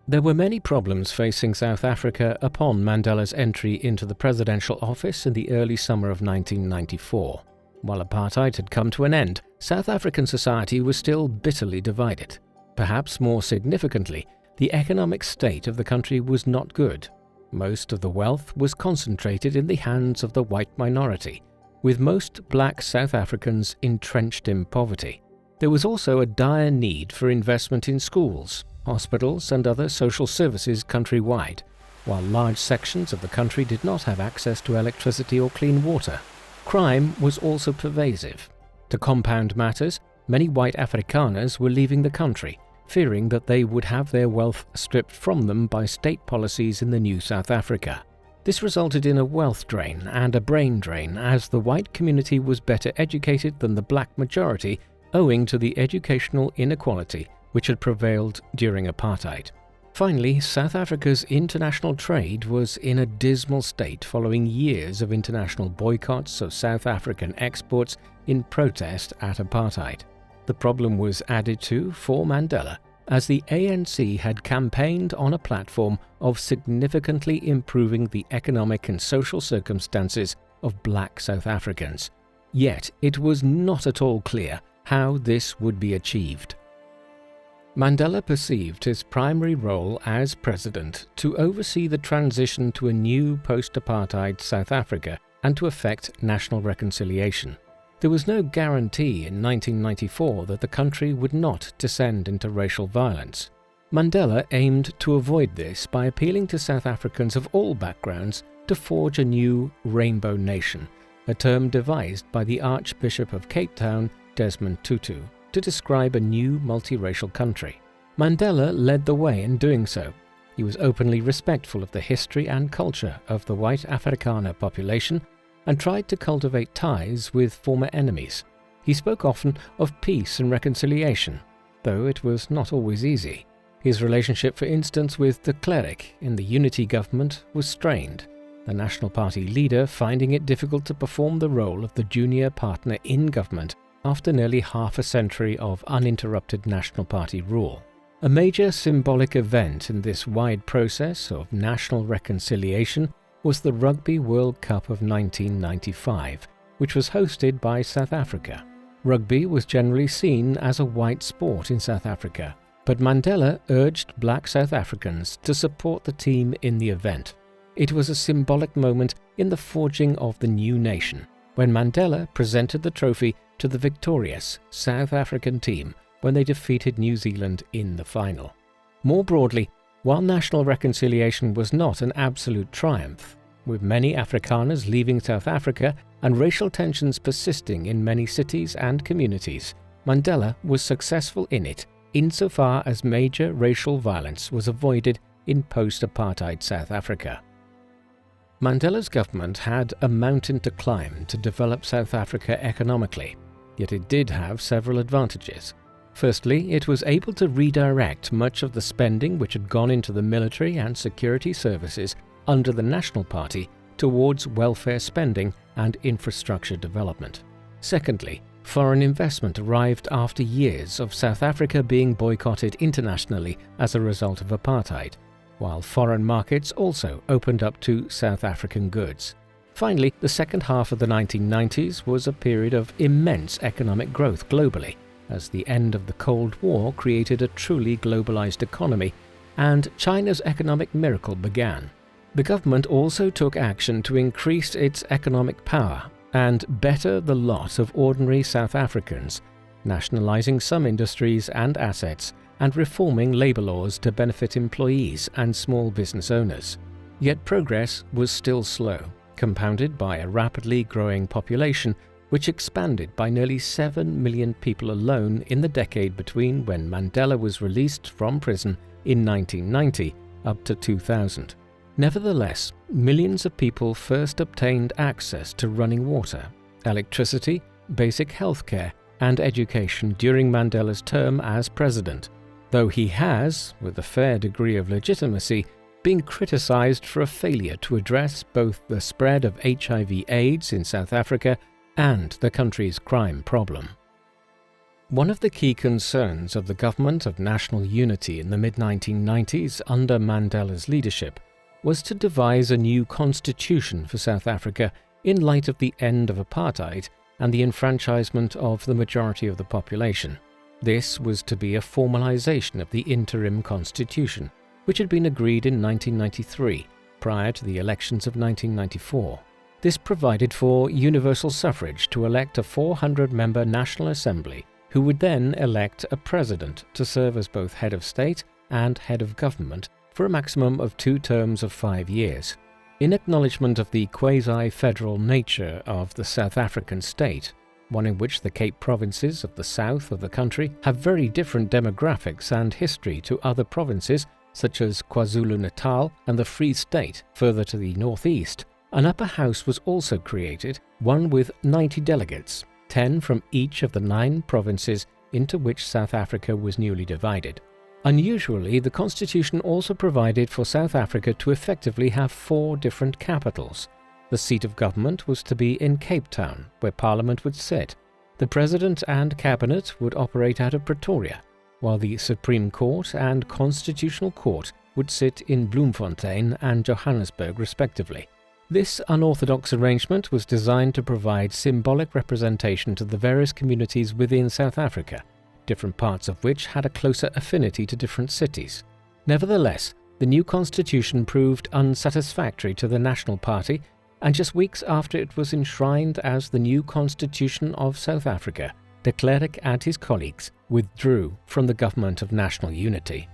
There were many problems facing South Africa upon Mandela's entry into the presidential office in the early summer of 1994. While apartheid had come to an end, South African society was still bitterly divided. Perhaps more significantly, the economic state of the country was not good. Most of the wealth was concentrated in the hands of the white minority, with most black South Africans entrenched in poverty. There was also a dire need for investment in schools, hospitals and other social services countrywide, while large sections of the country did not have access to electricity or clean water. Crime was also pervasive. To compound matters, many white Afrikaners were leaving the country, fearing that they would have their wealth stripped from them by state policies in the new South Africa. This resulted in a wealth drain and a brain drain, as the white community was better educated than the black majority owing to the educational inequality which had prevailed during apartheid. Finally, South Africa's international trade was in a dismal state following years of international boycotts of South African exports in protest at apartheid. The problem was added to for Mandela, as the ANC had campaigned on a platform of significantly improving the economic and social circumstances of black South Africans. Yet it was not at all clear how this would be achieved. Mandela perceived his primary role as president to oversee the transition to a new post-apartheid South Africa and to effect national reconciliation. There was no guarantee in 1994 that the country would not descend into racial violence. Mandela aimed to avoid this by appealing to South Africans of all backgrounds to forge a new rainbow nation, a term devised by the Archbishop of Cape Town, Desmond Tutu, to describe a new multiracial country. Mandela led the way in doing so. He was openly respectful of the history and culture of the white Afrikaner population and tried to cultivate ties with former enemies. He spoke often of peace and reconciliation, though it was not always easy. His relationship, for instance, with de Klerk in the unity government was strained, the National Party leader finding it difficult to perform the role of the junior partner in government after nearly half a century of uninterrupted National Party rule. A major symbolic event in this wide process of national reconciliation was the Rugby World Cup of 1995, which was hosted by South Africa. Rugby was generally seen as a white sport in South Africa, but Mandela urged black South Africans to support the team in the event. It was a symbolic moment in the forging of the new nation, when Mandela presented the trophy to the victorious South African team when they defeated New Zealand in the final. More broadly, while national reconciliation was not an absolute triumph, with many Afrikaners leaving South Africa and racial tensions persisting in many cities and communities, Mandela was successful in it insofar as major racial violence was avoided in post-apartheid South Africa. Mandela's government had a mountain to climb to develop South Africa economically, yet it did have several advantages. Firstly, it was able to redirect much of the spending which had gone into the military and security services under the National Party towards welfare spending and infrastructure development. Secondly, foreign investment arrived after years of South Africa being boycotted internationally as a result of apartheid, while foreign markets also opened up to South African goods. Finally, the second half of the 1990s was a period of immense economic growth globally, as the end of the Cold War created a truly globalized economy, and China's economic miracle began. The government also took action to increase its economic power and better the lot of ordinary South Africans, nationalizing some industries and assets and reforming labor laws to benefit employees and small business owners. Yet progress was still slow, compounded by a rapidly growing population which expanded by nearly 7 million people alone in the decade between when Mandela was released from prison in 1990 up to 2000. Nevertheless, millions of people first obtained access to running water, electricity, basic healthcare, and education during Mandela's term as president, though he has, with a fair degree of legitimacy, been criticized for a failure to address both the spread of HIV/AIDS in South Africa and the country's crime problem. One of the key concerns of the government of national unity in the mid-1990s under Mandela's leadership was to devise a new constitution for South Africa in light of the end of apartheid and the enfranchisement of the majority of the population. This was to be a formalization of the interim constitution, which had been agreed in 1993, prior to the elections of 1994. This provided for universal suffrage to elect a 400-member National Assembly, who would then elect a president to serve as both head of state and head of government for a maximum of 2 terms of 5 years. In acknowledgement of the quasi-federal nature of the South African state, one in which the Cape provinces of the south of the country have very different demographics and history to other provinces such as KwaZulu-Natal and the Free State further to the northeast, an upper house was also created, one with 90 delegates, 10 from each of the 9 provinces into which South Africa was newly divided. Unusually, the constitution also provided for South Africa to effectively have 4 different capitals. The seat of government was to be in Cape Town, where Parliament would sit. The President and Cabinet would operate out of Pretoria, while the Supreme Court and Constitutional Court would sit in Bloemfontein and Johannesburg respectively. This unorthodox arrangement was designed to provide symbolic representation to the various communities within South Africa, different parts of which had a closer affinity to different cities. Nevertheless, the new constitution proved unsatisfactory to the National Party, and just weeks after it was enshrined as the new Constitution of South Africa, de Klerk and his colleagues withdrew from the Government of National Unity.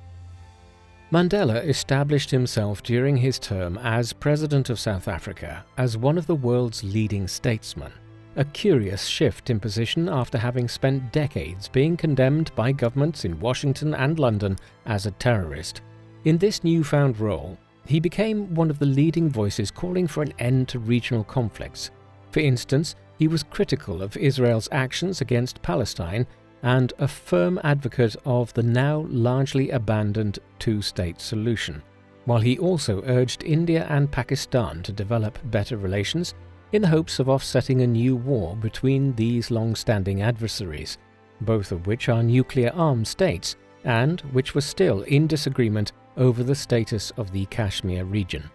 Mandela established himself during his term as President of South Africa as one of the world's leading statesmen, a curious shift in position after having spent decades being condemned by governments in Washington and London as a terrorist. In this newfound role, he became one of the leading voices calling for an end to regional conflicts. For instance, he was critical of Israel's actions against Palestine and a firm advocate of the now largely abandoned two-state solution, while he also urged India and Pakistan to develop better relations in the hopes of offsetting a new war between these long-standing adversaries, both of which are nuclear-armed states and which were still in disagreement over the status of the Kashmir region.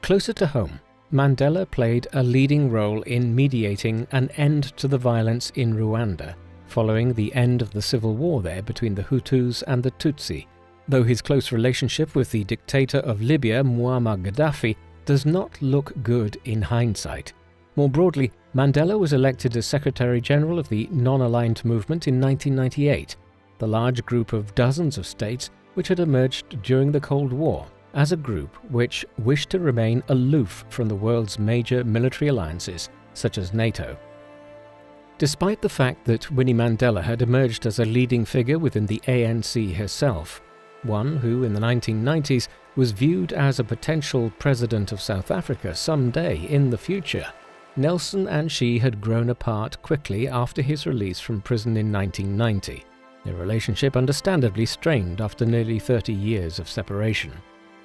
Closer to home, Mandela played a leading role in mediating an end to the violence in Rwanda, following the end of the civil war there between the Hutus and the Tutsi, though his close relationship with the dictator of Libya, Muammar Gaddafi, does not look good in hindsight. More broadly, Mandela was elected as Secretary-General of the Non-Aligned Movement in 1998, the large group of dozens of states which had emerged during the Cold War as a group which wished to remain aloof from the world's major military alliances, such as NATO. Despite the fact that Winnie Mandela had emerged as a leading figure within the ANC herself, one who in the 1990s was viewed as a potential president of South Africa someday in the future, Nelson and she had grown apart quickly after his release from prison in 1990, their relationship understandably strained after nearly 30 years of separation.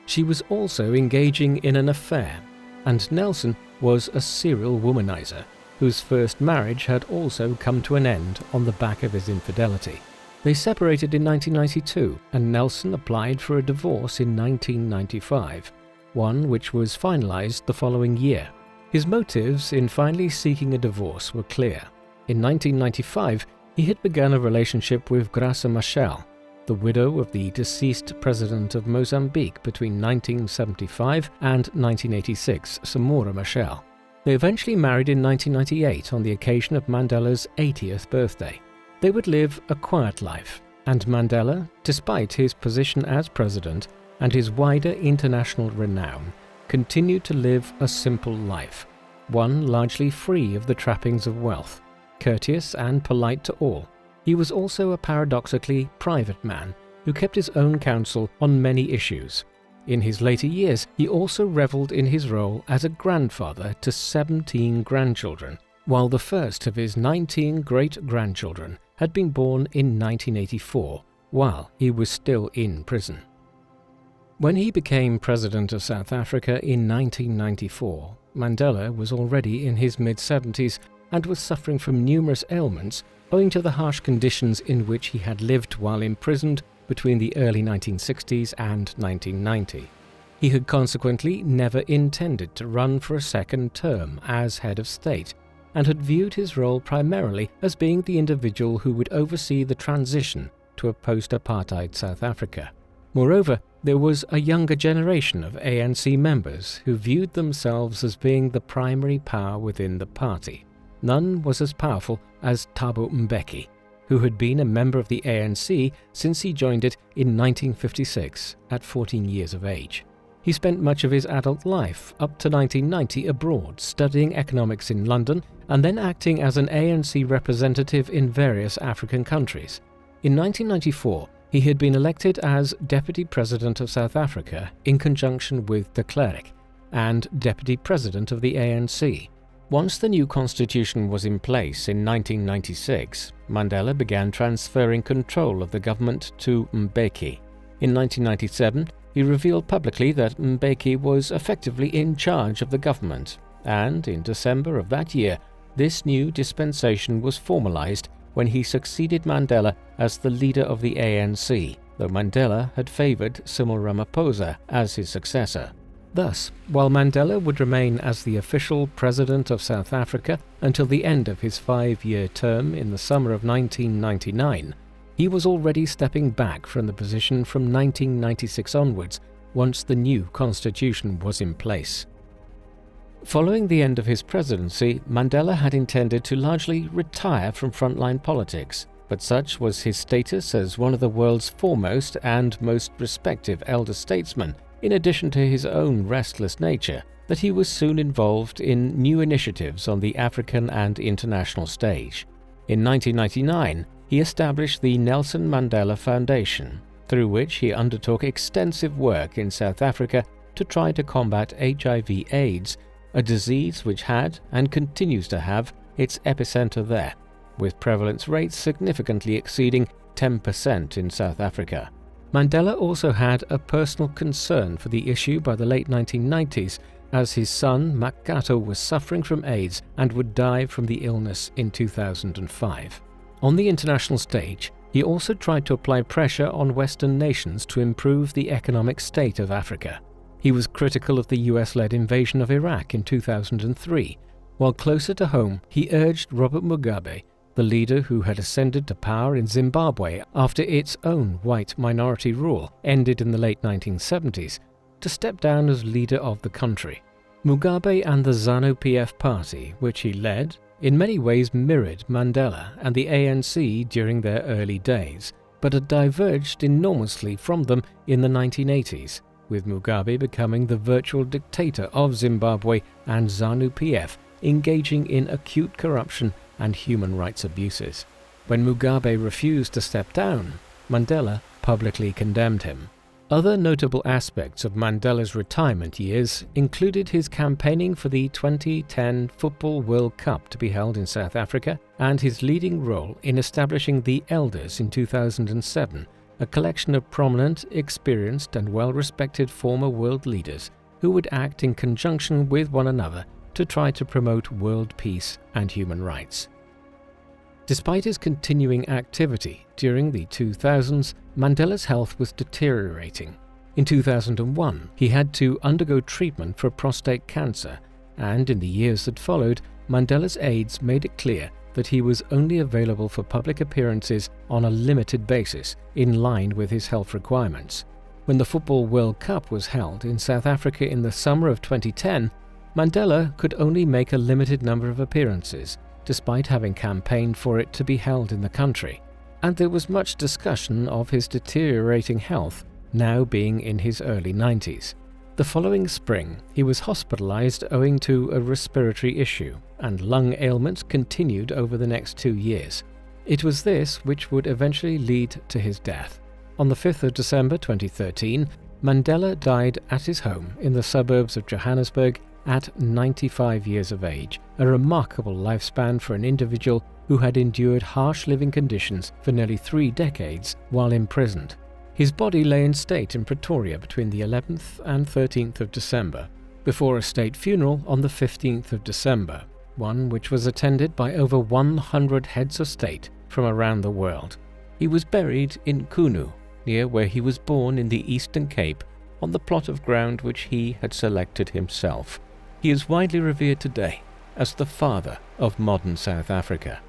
She was also engaging in an affair, and Nelson was a serial womanizer, whose first marriage had also come to an end on the back of his infidelity. They separated in 1992, and Nelson applied for a divorce in 1995, one which was finalized the following year. His motives in finally seeking a divorce were clear. In 1995, he had begun a relationship with Graça Machel, the widow of the deceased president of Mozambique between 1975 and 1986, Samora Machel. They eventually married in 1998 on the occasion of Mandela's 80th birthday. They would live a quiet life, and Mandela, despite his position as president and his wider international renown, continued to live a simple life, one largely free of the trappings of wealth. Courteous and polite to all, he was also a paradoxically private man who kept his own counsel on many issues. In his later years, he also reveled in his role as a grandfather to 17 grandchildren, while the first of his 19 great-grandchildren had been born in 1984, while he was still in prison. When he became president of South Africa in 1994, Mandela was already in his mid-70s and was suffering from numerous ailments owing to the harsh conditions in which he had lived while imprisoned between the early 1960s and 1990. He had consequently never intended to run for a second term as head of state, and had viewed his role primarily as being the individual who would oversee the transition to a post-apartheid South Africa. Moreover, there was a younger generation of ANC members who viewed themselves as being the primary power within the party. None was as powerful as Thabo Mbeki, who had been a member of the ANC since he joined it in 1956 at 14 years of age. He spent much of his adult life up to 1990 abroad, studying economics in London and then acting as an ANC representative in various African countries. In 1994, he had been elected as Deputy President of South Africa in conjunction with de Klerk and Deputy President of the ANC. Once the new constitution was in place in 1996, Mandela began transferring control of the government to Mbeki. In 1997, he revealed publicly that Mbeki was effectively in charge of the government, and in December of that year, this new dispensation was formalized when he succeeded Mandela as the leader of the ANC, though Mandela had favored Cyril Ramaphosa as his successor. Thus, while Mandela would remain as the official president of South Africa until the end of his 5-year term in the summer of 1999, he was already stepping back from the position from 1996 onwards, once the new constitution was in place. Following the end of his presidency, Mandela had intended to largely retire from frontline politics, but such was his status as one of the world's foremost and most respected elder statesmen, in addition to his own restless nature, that he was soon involved in new initiatives on the African and international stage. In 1999, he established the Nelson Mandela Foundation, through which he undertook extensive work in South Africa to try to combat HIV/AIDS, a disease which had and continues to have its epicenter there, with prevalence rates significantly exceeding 10% in South Africa. Mandela also had a personal concern for the issue by the late 1990s, as his son Makato was suffering from AIDS and would die from the illness in 2005. On the international stage, he also tried to apply pressure on Western nations to improve the economic state of Africa. He was critical of the US-led invasion of Iraq in 2003, while closer to home he urged Robert Mugabe, the leader who had ascended to power in Zimbabwe after its own white minority rule ended in the late 1970s, to step down as leader of the country. Mugabe and the ZANU-PF party, which he led, in many ways mirrored Mandela and the ANC during their early days, but had diverged enormously from them in the 1980s, with Mugabe becoming the virtual dictator of Zimbabwe and ZANU-PF engaging in acute corruption and human rights abuses. When Mugabe refused to step down, Mandela publicly condemned him. Other notable aspects of Mandela's retirement years included his campaigning for the 2010 Football World Cup to be held in South Africa and his leading role in establishing the Elders in 2007, a collection of prominent, experienced and well-respected former world leaders who would act in conjunction with one another to try to promote world peace and human rights. Despite his continuing activity during the 2000s, Mandela's health was deteriorating. In 2001, he had to undergo treatment for prostate cancer, and in the years that followed, Mandela's aides made it clear that he was only available for public appearances on a limited basis, in line with his health requirements. When the Football World Cup was held in South Africa in the summer of 2010, Mandela could only make a limited number of appearances, despite having campaigned for it to be held in the country, and there was much discussion of his deteriorating health, now being in his early 90s. The following spring, he was hospitalized owing to a respiratory issue, and lung ailments continued over the next 2 years. It was this which would eventually lead to his death. On the 5th of December 2013, Mandela died at his home in the suburbs of Johannesburg at 95 years of age, a remarkable lifespan for an individual who had endured harsh living conditions for nearly 3 decades while imprisoned. His body lay in state in Pretoria between the 11th and 13th of December, before a state funeral on the 15th of December, one which was attended by over 100 heads of state from around the world. He was buried in Kunu, near where he was born in the Eastern Cape, on the plot of ground which he had selected himself. He is widely revered today as the father of modern South Africa.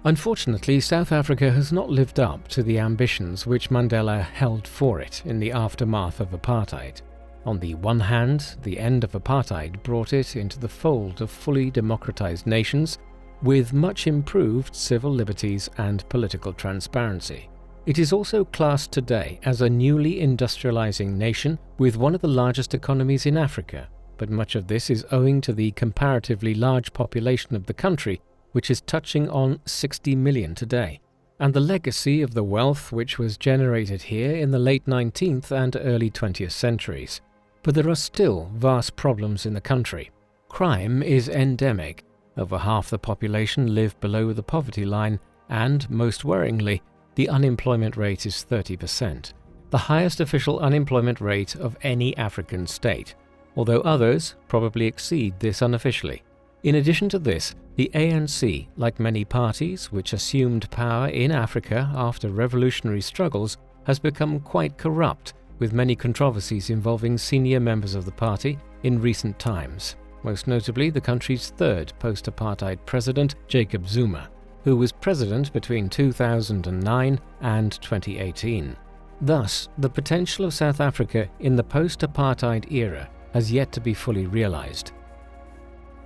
Unfortunately, South Africa has not lived up to the ambitions which Mandela held for it in the aftermath of apartheid. On the one hand, the end of apartheid brought it into the fold of fully democratized nations with much improved civil liberties and political transparency. It is also classed today as a newly industrializing nation with one of the largest economies in Africa, but much of this is owing to the comparatively large population of the country, which is touching on 60 million today, and the legacy of the wealth which was generated here in the late 19th and early 20th centuries. But there are still vast problems in the country. Crime is endemic. Over half the population live below the poverty line, and, most worryingly, the unemployment rate is 30%, the highest official unemployment rate of any African state, although others probably exceed this unofficially. In addition to this, the ANC, like many parties which assumed power in Africa after revolutionary struggles, has become quite corrupt, with many controversies involving senior members of the party in recent times, most notably the country's third post-apartheid president, Jacob Zuma, who was president between 2009 and 2018. Thus, the potential of South Africa in the post-apartheid era has yet to be fully realized.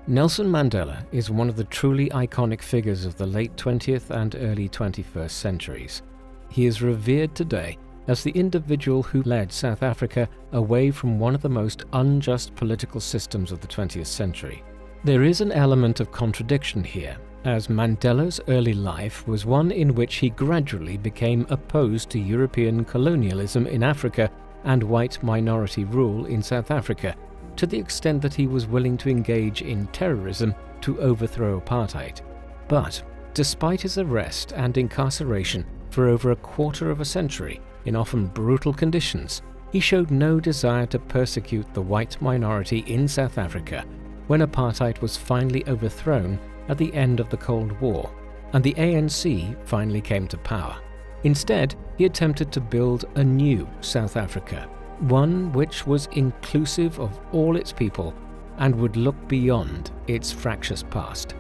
Nelson Mandela is one of the truly iconic figures of the late 20th and early 21st centuries. He is revered today as the individual who led South Africa away from one of the most unjust political systems of the 20th century. There is an element of contradiction here, as Mandela's early life was one in which he gradually became opposed to European colonialism in Africa and white minority rule in South Africa, to the extent that he was willing to engage in terrorism to overthrow apartheid. But despite his arrest and incarceration for over a quarter of a century in often brutal conditions, he showed no desire to persecute the white minority in South Africa when apartheid was finally overthrown at the end of the Cold War, and the ANC finally came to power. Instead, he attempted to build a new South Africa, one which was inclusive of all its people and would look beyond its fractious past.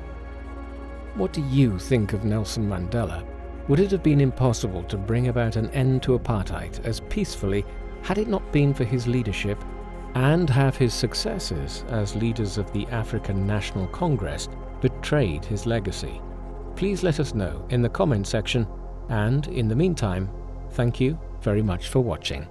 What do you think of Nelson Mandela? Would it have been impossible to bring about an end to apartheid as peacefully had it not been for his leadership, and have his successors as leaders of the African National Congress betrayed his legacy? Please let us know in the comment section, and in the meantime, thank you very much for watching.